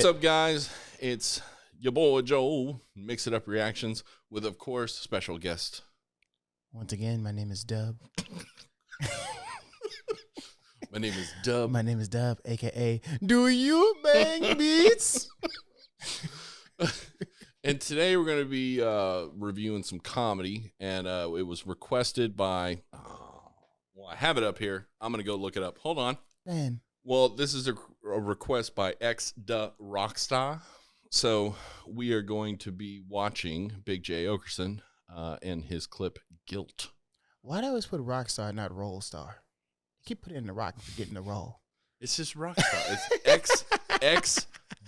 What's up, guys? It's your boy Joel, Mix It Up Reactions, with, of course, special guest. Once again, my name is Dub. My name is Dub. My name is Dub, a.k.a. Do You Bang Beats? And today we're going to be reviewing some comedy, and it was requested by, well, I have it up here. I'm going to go look it up. Hold on. Man. Well, this is a request by Aich Guests. So we are going to be watching Big Jay Oakerson and his clip, Guilt. Why do I always put rock star, not roll star? Keep putting in the rock and forgetting the roll. It's just rock star. It's X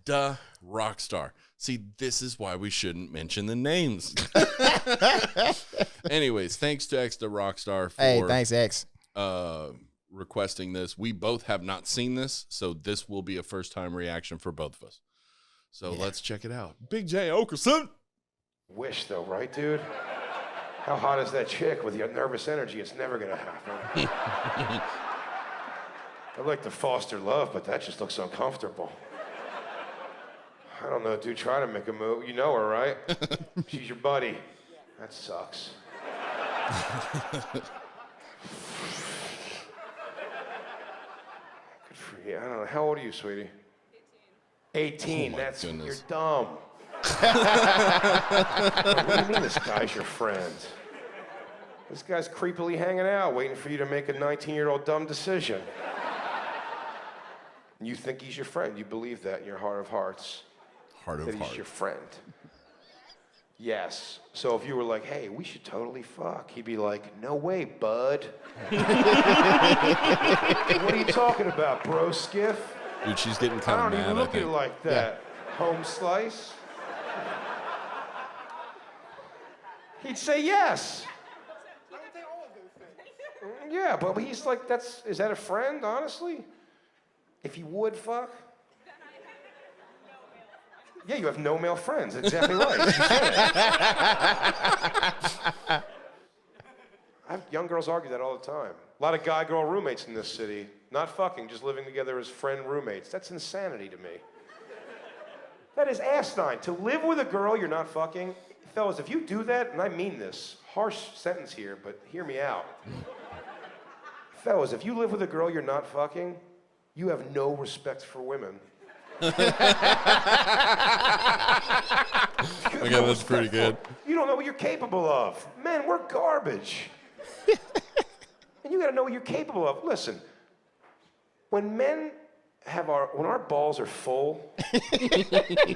da rock star. See, this is why we shouldn't mention the names. Anyways, thanks to X da rock star for Hey, thanks, X. Requesting this. We both have not seen this, so this will be a first-time reaction for both of us. So let's check it out. Big Jay Oakerson. Wish though, right, dude? How hot is that chick with your nervous energy? It's never gonna happen. I'd like to foster love, but that just looks uncomfortable. I don't know, dude, try to make a move. You know her, right? She's your buddy. That sucks. Good for you. I don't know. How old are you, sweetie? 18. Oh, That's goodness. You're dumb. What do you mean this guy's your friend? This guy's creepily hanging out, waiting for you to make a 19-year-old dumb decision. And you think he's your friend. You believe that in your heart of hearts. Heart of that heart. he's your friend. Yes. So if you were like, hey, we should totally fuck, he'd be like, no way, bud. What are you talking about, bro, skiff? Dude, she's getting kind of I don't mad, even look I at it think. like that. Home slice? He'd say yes. Yeah, but he's like, is that a friend, honestly? If he would fuck? Yeah, you have no male friends. Exactly right. You said it. Young girls argue that all the time. A lot of guy-girl roommates in this city. Not fucking, just living together as friend roommates. That's insanity to me. That is asinine. To live with a girl you're not fucking, fellas, if you do that, and I mean this, harsh sentence here, but hear me out. Fellas, if you live with a girl you're not fucking, you have no respect for women. Okay, that's pretty good. You don't know what you're capable of. Men, we're garbage. And you gotta know what you're capable of. Listen, when our balls are full, this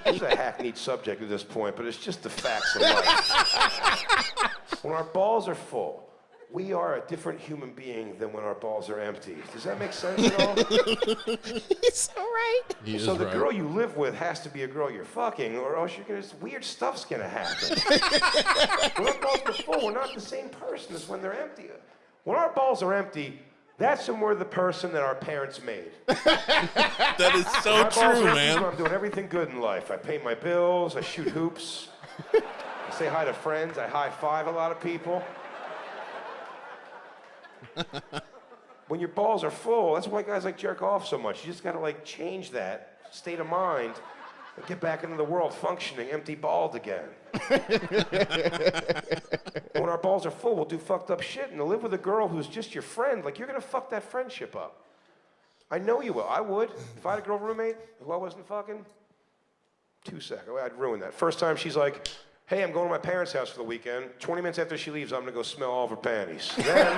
is a hackneyed subject at this point, but it's just the facts of life. When our balls are full, we are a different human being than when our balls are empty. Does that make sense at all? He's so right. So the girl you live with has to be a girl you're fucking, or else weird stuff's gonna happen. When our balls are full, we're not the same person as when they're empty. When our balls are empty, that's when we're the person that our parents made. That is so My balls are true, empty man. when I'm doing everything good in life. I pay my bills, I shoot hoops, I say hi to friends, I high-five a lot of people. When your balls are full, that's why guys like jerk off so much. You just gotta like change that state of mind and get back into the world functioning, empty-balled again. When our balls are full, we'll do fucked up shit and to live with a girl who's just your friend, like you're gonna fuck that friendship up. I know you will. I would. If I had a girl roommate who I wasn't fucking, 2 seconds, I'd ruin that. First time she's like, hey, I'm going to my parents' house for the weekend. 20 minutes after she leaves, I'm gonna go smell all of her panties. Then,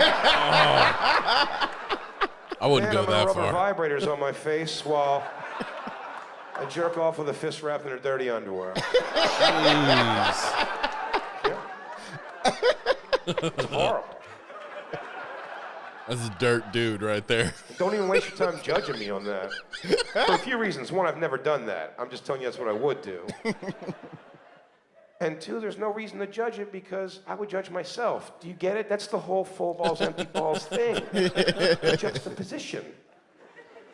I wouldn't go I'm that gonna rub far. her vibrators on my face while I jerk off with a fist wrapped in her dirty underwear. Jeez. It's horrible. That's a dirt dude right there. Don't even waste your time judging me on that. For a few reasons. One, I've never done that. I'm just telling you that's what I would do. And two, there's no reason to judge it because I would judge myself. Do you get it? That's the whole full balls, empty balls thing. The juxtaposition,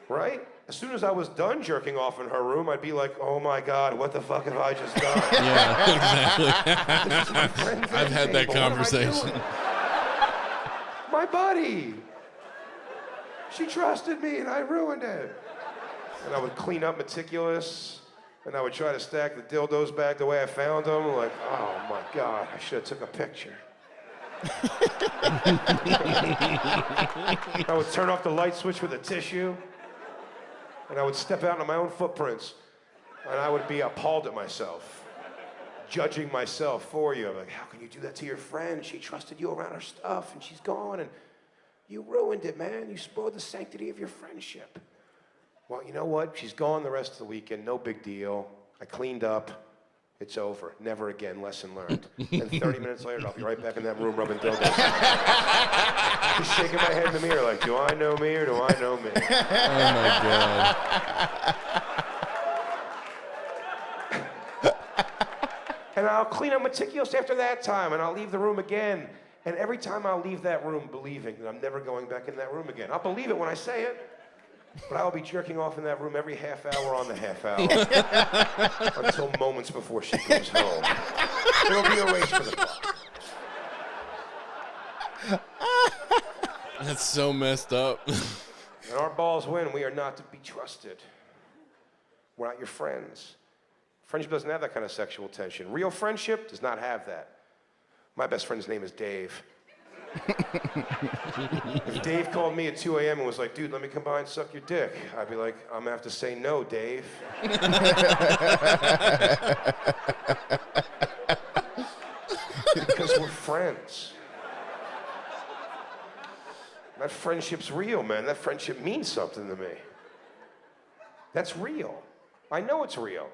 right? As soon as I was done jerking off in her room, I'd be like, oh my God, what the fuck have I just done? Yeah, exactly. This is my friend's I've had that table. What am I conversation. doing? My buddy. She trusted me and I ruined it. And I would clean up meticulous. And I would try to stack the dildos back the way I found them. Like, oh my God, I should have took a picture. I would turn off the light switch with a tissue. And I would step out on my own footprints. And I would be appalled at myself, judging myself for you. I'm like, how can you do that to your friend? She trusted you around her stuff and she's gone and you ruined it, man. You spoiled the sanctity of your friendship. Well, you know what? She's gone the rest of the weekend. No big deal. I cleaned up. It's over. Never again. Lesson learned. And 30 minutes later, I'll be right back in that room rubbing dildos. Just shaking my head in the mirror like, do I know me or do I know me? Oh, my God. And I'll clean up meticulous after that time, and I'll leave the room again. And every time I'll leave that room believing that I'm never going back in that room again. I'll believe it when I say it, but I will be jerking off in that room every half hour on the half hour until moments before she goes home. It'll be a race for the clock. That's so messed up. And our balls win. We are not to be trusted. We're not your friends. Friendship doesn't have that kind of sexual tension. Real friendship does not have that. My best friend's name is Dave. If Dave called me at 2 a.m. and was like, dude, let me come by and suck your dick, I'd be like, I'm gonna have to say no, Dave. Because we're friends. That friendship's real, man. That friendship means something to me. That's real. I know it's real.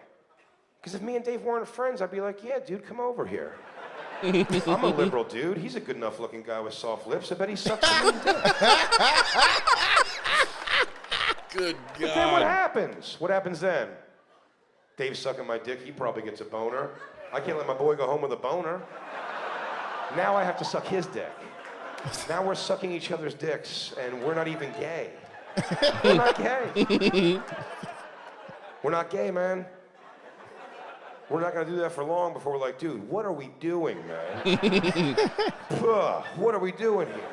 Because if me and Dave weren't friends, I'd be like, yeah, dude, come over here. I'm a liberal dude. He's a good enough looking guy with soft lips. I bet he sucks some dick. Good God. But then what happens? What happens then? Dave's sucking my dick. He probably gets a boner. I can't let my boy go home with a boner. Now I have to suck his dick. Now we're sucking each other's dicks, and we're not even gay. We're not gay. We're not gay, man. We're not gonna do that for long before we're like, dude, what are we doing, man? What are we doing here?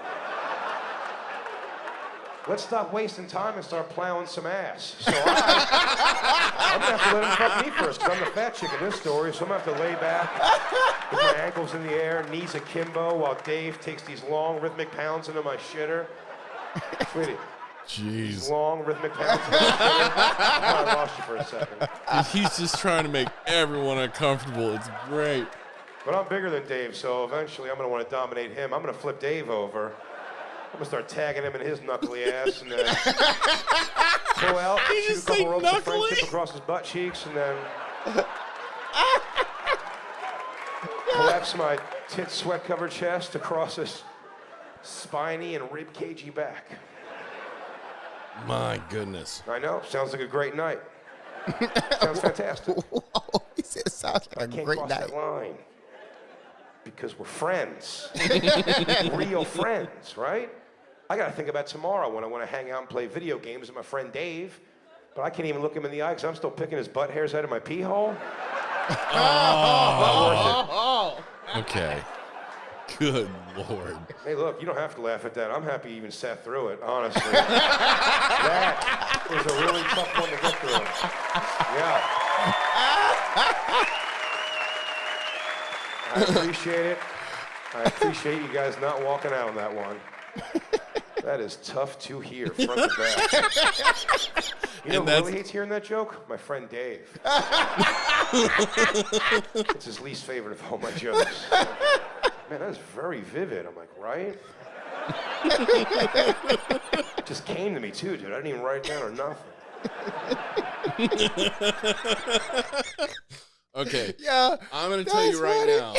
Let's stop wasting time and start plowing some ass. So I'm gonna have to let him fuck me first, because I'm the fat chick in this story, so I'm gonna have to lay back with my ankles in the air, knees akimbo, while Dave takes these long rhythmic pounds into my shitter. Sweetie. Jeez. Long rhythmic pounds. I lost you for a second. He's just trying to make everyone uncomfortable. It's great. But I'm bigger than Dave, so eventually I'm gonna want to dominate him. I'm gonna flip Dave over. I'm gonna start tagging him in his knuckly ass and then pull out, shoot a couple ropes of friendship across his butt cheeks, and then collapse my tit sweat-covered chest across his spiny and rib-cagey back. My goodness. I know. Sounds like a great night. Sounds fantastic. Whoa, he said sounds like a Can't great cross night. that line because we're friends. Real friends, right? I got to think about tomorrow when I want to hang out and play video games with my friend Dave, but I can't even look him in the eye because I'm still picking his butt hairs out of my pee hole. Not worth it. Okay. Good Lord. Hey, look, you don't have to laugh at that. I'm happy you even sat through it, honestly. That was a really tough one to get through. Yeah. I appreciate it. I appreciate you guys not walking out on that one. That is tough to hear, front to back. You know who really hates hearing that joke? My friend Dave. It's his least favorite of all my jokes. Man, that is very vivid. I'm like, right? It just came to me too, dude. I didn't even write it down or nothing. Okay. Yeah. I'm going to tell you right now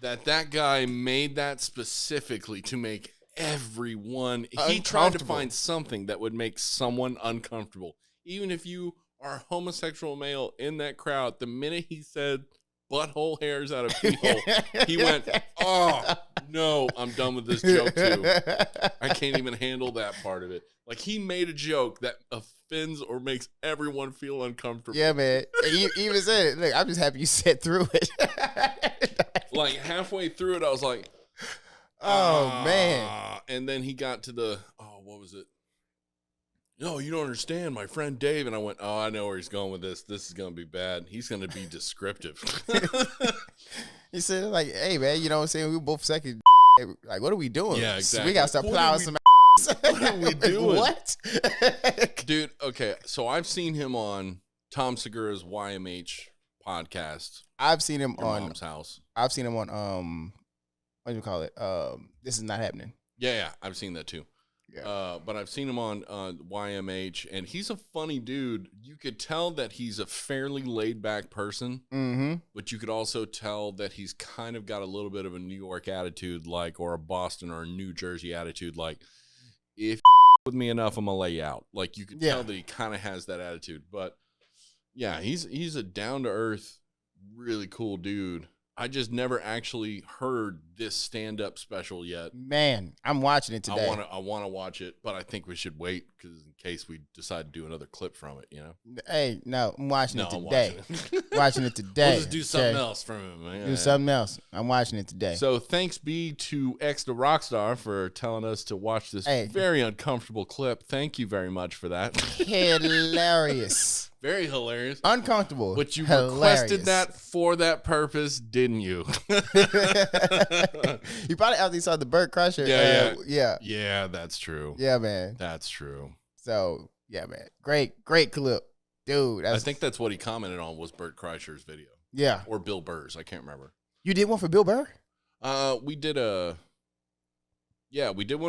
that guy made that specifically to make everyone. He tried to find something that would make someone uncomfortable. Even if you are a homosexual male in that crowd, the minute he said butthole hairs out of pee-hole, he went, oh, no, I'm done with this joke too. I can't even handle that part of it. Like, he made a joke that offends or makes everyone feel uncomfortable. Yeah, man. He even said it. Look, I'm just happy you sat through it. Like, halfway through it, I was like, oh, man. And then he got to the, what was it? no, you don't understand. My friend Dave. And I went, oh, I know where he's going with this. This is going to be bad. He's going to be descriptive. He said, like, hey, man, you know what I'm saying? We both second. Like, what are we doing? Yeah, So exactly. we got to start plowing some What are we doing? What? Dude, okay. So I've seen him on Tom Segura's YMH podcast. I've seen him Your on Mom's House. I've seen him on what do you call it? This Is Not Happening. Yeah, I've seen that too. Yeah. But I've seen him on YMH, and he's a funny dude. You could tell that he's a fairly laid-back person, but you could also tell that he's kind of got a little bit of a New York attitude, like, or a Boston or a New Jersey attitude, like, if you with me enough, I'm gonna lay you out. Like, you could tell that he kind of has that attitude. But yeah, he's a down-to-earth, really cool dude. I just never actually heard this stand-up special yet. Man, I'm watching it today. I want to watch it, but I think we should wait because in case we decide to do another clip from it, you know. Hey, no, I'm watching it today. I'm watching it. Watching it today. We'll just do something else from him. Man. Do something else. I'm watching it today. So thanks be to X the Rockstar for telling us to watch this very uncomfortable clip. Thank you very much for that. Hilarious. Very hilarious. Uncomfortable. But you hilarious. requested that for that purpose, didn't you? You probably after you saw the Bird Crusher. Yeah. Yeah, that's true. Yeah, man. That's true. So, yeah, man. Great clip. Dude. I think that's what he commented on was Bert Kreischer's video. Yeah. Or Bill Burr's. I can't remember. You did one for Bill Burr? We did one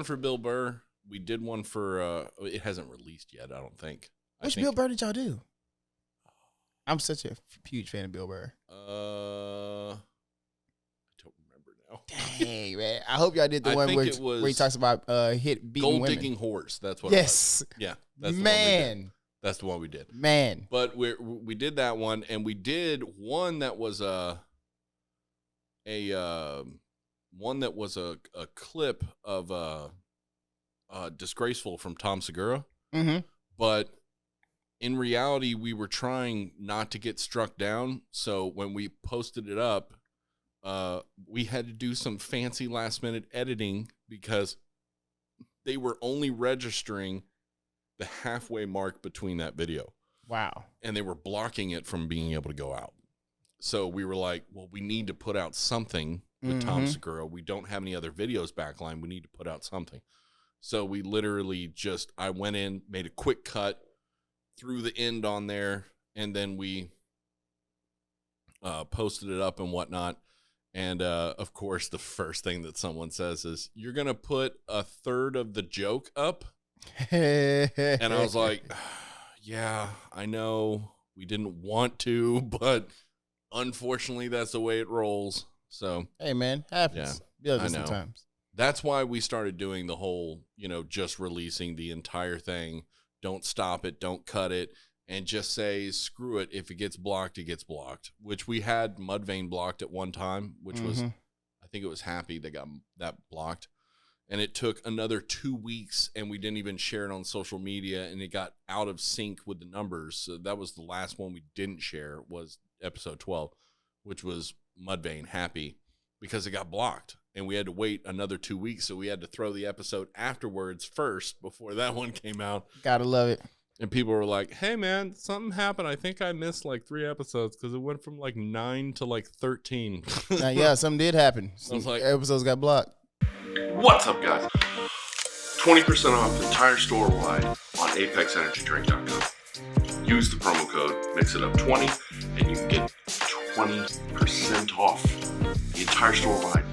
for Bill Burr. We did one for, it hasn't released yet, I don't think. Which Bill Burr did y'all do? I'm such a huge fan of Bill Burr. I don't remember now. Dang, man. I hope y'all did the one where he talks about beating Gold women. Digging Horse. That's what it was. Yeah. That's the one we did. That's the one we did. Man. But we did that one, and we did one that was a clip of Disgraceful from Tom Segura. Mm-hmm. But in reality, we were trying not to get struck down. So when we posted it up, we had to do some fancy last minute editing because they were only registering the halfway mark between that video. Wow. And they were blocking it from being able to go out. So we were like, well, we need to put out something with Tom Segura. We don't have any other videos backline. We need to put out something. So we literally I went in, made a quick cut, threw the end on there, and then we posted it up and whatnot. And of course, the first thing that someone says is, "You're gonna put a third of the joke up?" And I was like, "Yeah, I know we didn't want to, but unfortunately, that's the way it rolls." So hey, man, happens. Yeah, I know. Sometimes. That's why we started doing the whole, just releasing the entire thing. Don't stop it. Don't cut it. And just say, screw it. If it gets blocked, it gets blocked. Which we had Mudvayne blocked at one time, which was, I think it was Happy that got that blocked. And it took another 2 weeks, and we didn't even share it on social media, and it got out of sync with the numbers. So that was the last one we didn't share, was episode 12, which was Mudvayne Happy, because it got blocked. And we had to wait another 2 weeks, so we had to throw the episode afterwards first before that one came out. Gotta love it. And people were like, hey, man, something happened. I think I missed like 3 episodes because it went from like 9 to like 13. Yeah, something did happen. I was like, episodes got blocked. What's up, guys? 20% off the entire store wide on apexenergydrink.com. Use the promo code MixItUp20 and you can get 20% off the entire store wide.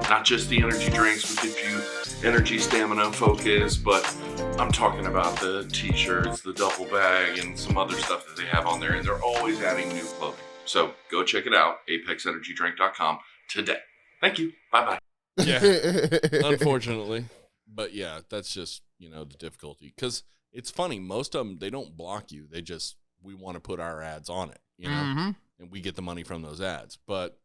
Not just the energy drinks with gives you energy, stamina, focus, but I'm talking about the t-shirts, the duffel bag, and some other stuff that they have on there, and they're always adding new clothing. So go check it out, apexenergydrink.com today. Thank you. Bye-bye. Yeah, unfortunately. But yeah, that's just, the difficulty. Because it's funny, most of them, they don't block you. They just, we want to put our ads on it, and we get the money from those ads. But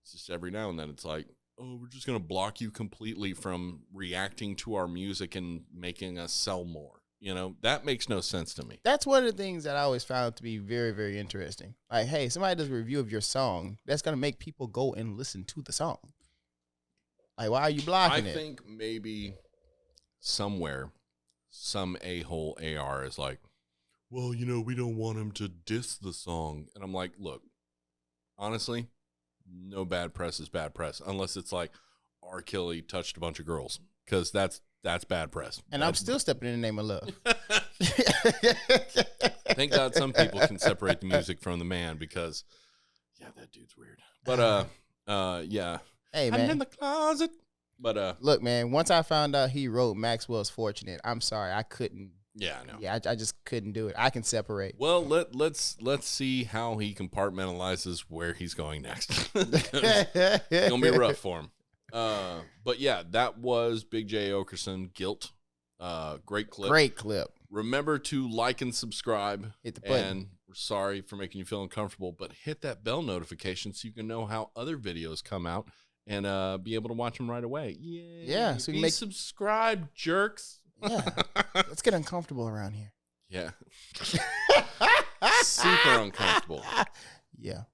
it's just every now and then it's like, oh, we're just going to block you completely from reacting to our music and making us sell more. That makes no sense to me. That's one of the things that I always found to be very, very interesting. Like, hey, somebody does a review of your song. That's going to make people go and listen to the song. Like, why are you blocking it? I think maybe somewhere some a-hole AR is like, well, you know, we don't want him to diss the song. And I'm like, look, honestly, no bad press is bad press unless it's like R. Kelly touched a bunch of girls, because that's bad press. And I'm still stepping in the name of love. Thank God some people can separate the music from the man, because, yeah, that dude's weird. But, yeah. Hey, man. I'm in the closet. But, look, man, once I found out he wrote Maxwell's Fortunate, I'm sorry, I couldn't. Yeah, I know. Yeah, I just couldn't do it. I can separate. Well, let's see how he compartmentalizes where he's going next. It's gonna be rough for him. But yeah, that was Big Jay Oakerson, Guilt. Great clip. Great clip. Remember to like and subscribe. Hit the button. And we're sorry for making you feel uncomfortable, but hit that bell notification so you can know how other videos come out and be able to watch them right away. Yay. Yeah, so you be subscribed, jerks. Yeah, let's get uncomfortable around here. Yeah. Super uncomfortable. Yeah.